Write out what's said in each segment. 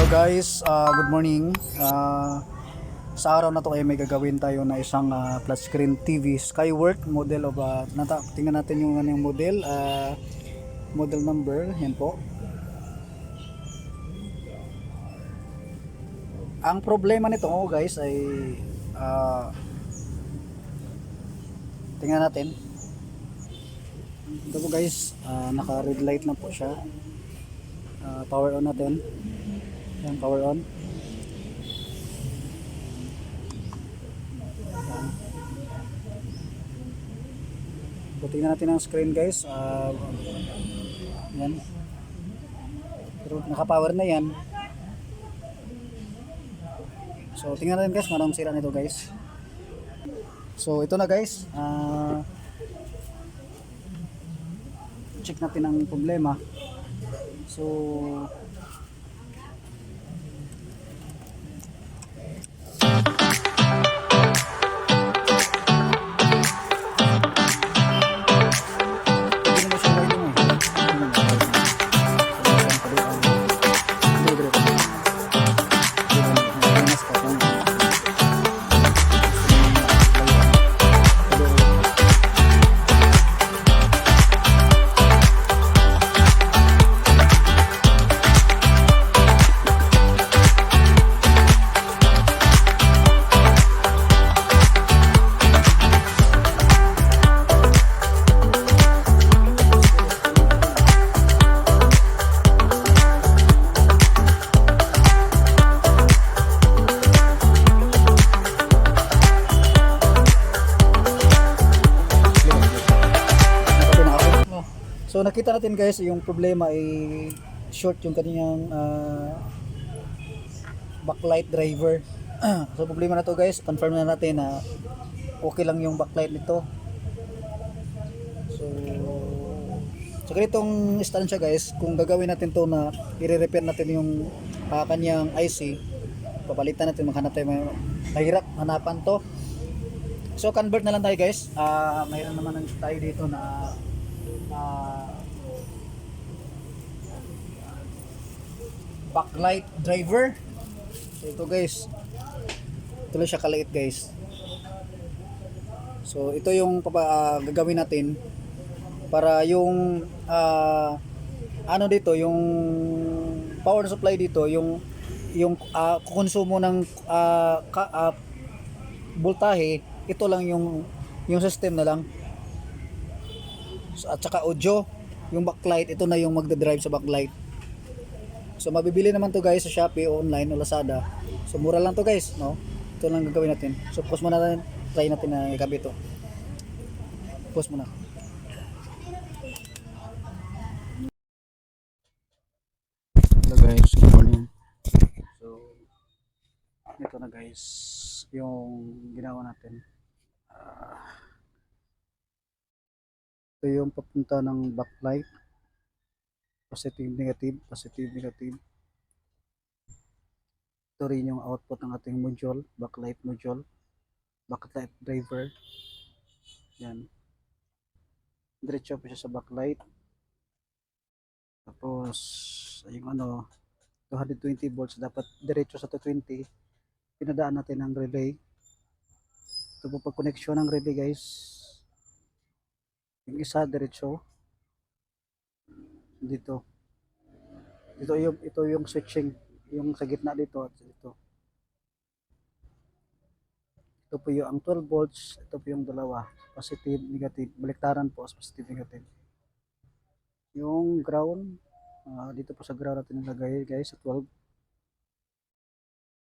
Guys, good morning. Sa araw na to ay may gagawin tayo na isang flat screen TV Skyworth model of tingnan natin yung ano yung model, model number, yan po. Ang problema nito guys ay tingnan natin. Ito po guys, naka red light na po siya. Power on natin. Yan, power on. So, tingnan natin ang screen guys. Yan. Pero naka-power na yan. So tingnan natin guys, anong sira nito guys. So ito na guys. Check natin ang problema. So So nakita natin guys, yung problema ay short yung kanyang backlight driver. So problema na to guys, confirm na natin na okay lang yung backlight nito. So ganitong instansya guys, kung gagawin natin to na i-repair natin yung kanyang IC, papalitan natin, maghanap tayo, mahirap hanapan to. So convert na lang tayo guys. Mayroon naman tayo dito na backlight driver. So ito guys, ito lang siya kaliit guys. So ito yung gagawin natin para yung ano dito, yung power supply dito, yung konsumo ng voltahe, ito lang yung system na lang. At saka audio, yung backlight, ito na yung magda-drive sa backlight. So mabibili naman to guys sa Shopee o online o Lazada. So mura lang to guys, no? Ito lang gagawin natin. So pause muna natin, try natin na ikabit to. Pause muna. Hello guys, good morning. So ito na guys yung ginawa natin. Ito yung papunta ng backlight, positive negative, positive negative. Ito rin yung output ng ating module, backlight module, backlight driver. Yan, diretso pa siya sa backlight. Tapos yung 220 volts, dapat diretso sa 220. Pinadaan natin ang relay. Ito po pag connection ng relay guys, yung isa diretso dito, ito yung switching, yung sa gitna dito at dito. Ito po yung ang 12 volts, ito po yung dalawa, positive negative, baliktaran po as positive negative. Yung ground, dito po sa ground natin nilagay guys sa 12.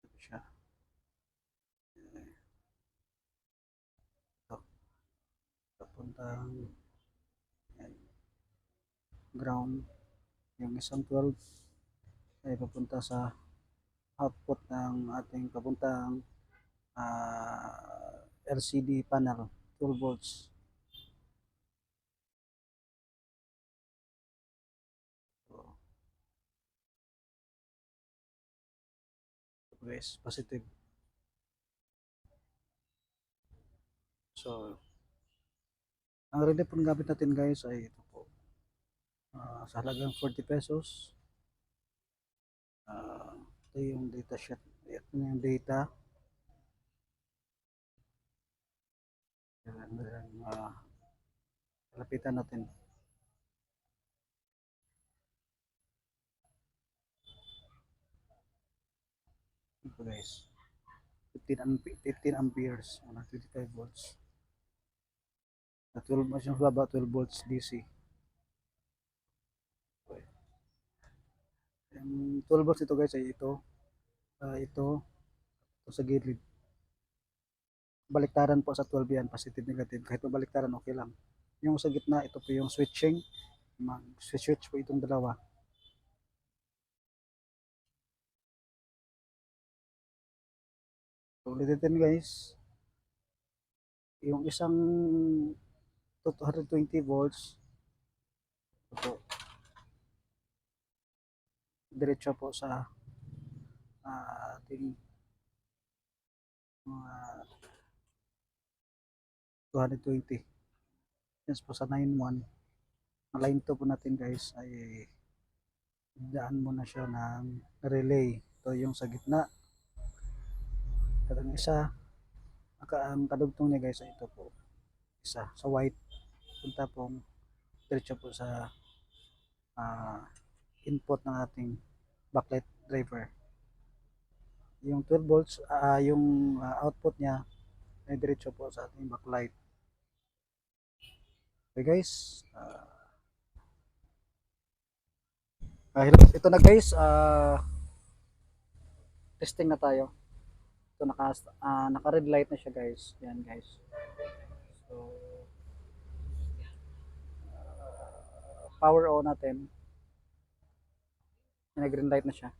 Ito siya. Ito papuntang ground. Yung isang 12 ay papunta sa output ng ating papuntang LCD panel, 12 volts. So guys, positive. So ang relay po gamit natin guys ay ito po, sa halagang 40 pesos. Ito yung data sheet. Ito na yung data. Yan, lapitan natin. Ito guys. 15 amperes. 125 volts. Na 12, mas yung baba, 12 volts DC. Yung 12 volts ito guys ay ito. Ito sa gilid. Baliktaran po sa 12 yan, positive negative. Kahit mabaliktaran okay lang. Yung sa gitna, ito po yung switching. Mag-switch po itong dalawa. So, ulitin guys. Yung isang 220 volts, ito, diretso po sa ating mga 220. Yes po sa 9.1. Ang line 2 po natin guys ay daan muna siya ng relay. Ito yung sa gitna. At ang isa, ang kadugtong niya guys ay ito po. Isa sa white. Punta pong diretso po sa input ng ating backlight driver. Yung 12 volts, yung output niya ay diretso po sa ating backlight. Okay guys, ito na guys, testing na tayo. Ito naka red light na siya guys. Yan guys. So power on natin. Nag green light na siya.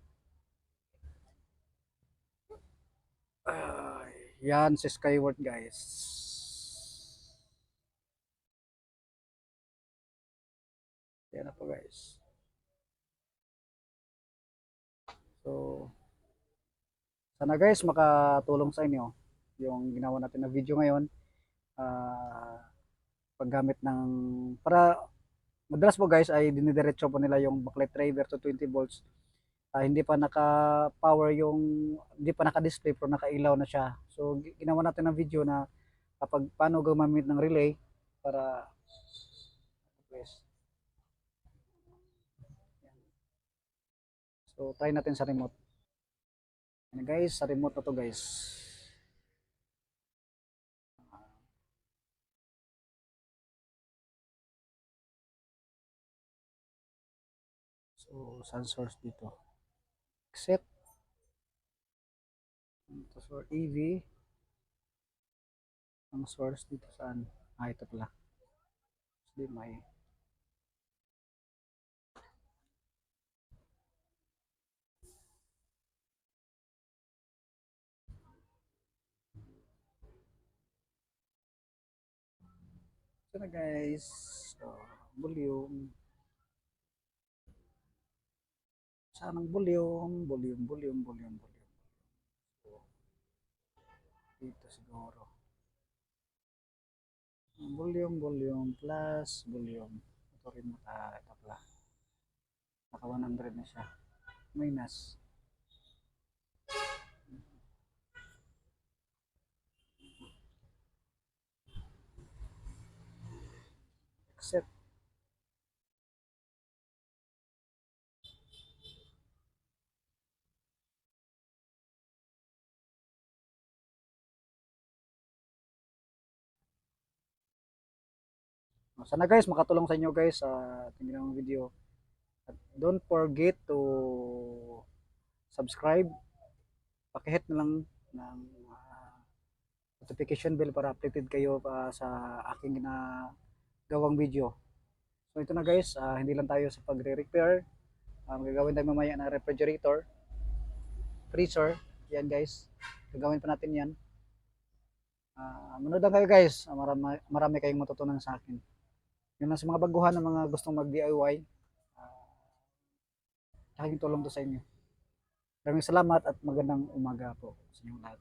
Yan si Skyward guys. Yan na po guys. So sana guys makatulong sa inyo yung ginawa natin na video ngayon. Paggamit ng para madalas po guys ay dinidiretso po nila yung backlight driver to 20 volts. Hindi pa naka-power hindi pa naka-display pero nakailaw na siya. So ginawa natin ng video na kapag paano gumamit ng relay para yes. So try natin sa remote. Yan guys, sa remote na to guys. So sun source dito. Exit. Ito for EV. Ang source dito saan? Ito pala. Hindi may ito na guys. So, volume. Saan ang volume? Volume. So, dito siguro. Volume plus volume. Ito rin ito pala. Naka 100 na siya. Minus. Exit. Sana guys makatulong sa inyo guys sa ating ginawang video. At don't forget to subscribe. Paki-hit na lang ng notification bell para updated kayo sa aking ginagawang video. So ito na guys, hindi lang tayo sa pagre-repair. Gagawin tayo mamaya ng refrigerator, freezer. Yan guys, gagawin pa natin yan. Manood lang kayo guys, marami kayong matutunan sa akin. Yun lang sa mga baguhan ng mga gustong mag DIY, aking tulong to sa inyo. Maraming salamat at magandang umaga po sa inyong lahat.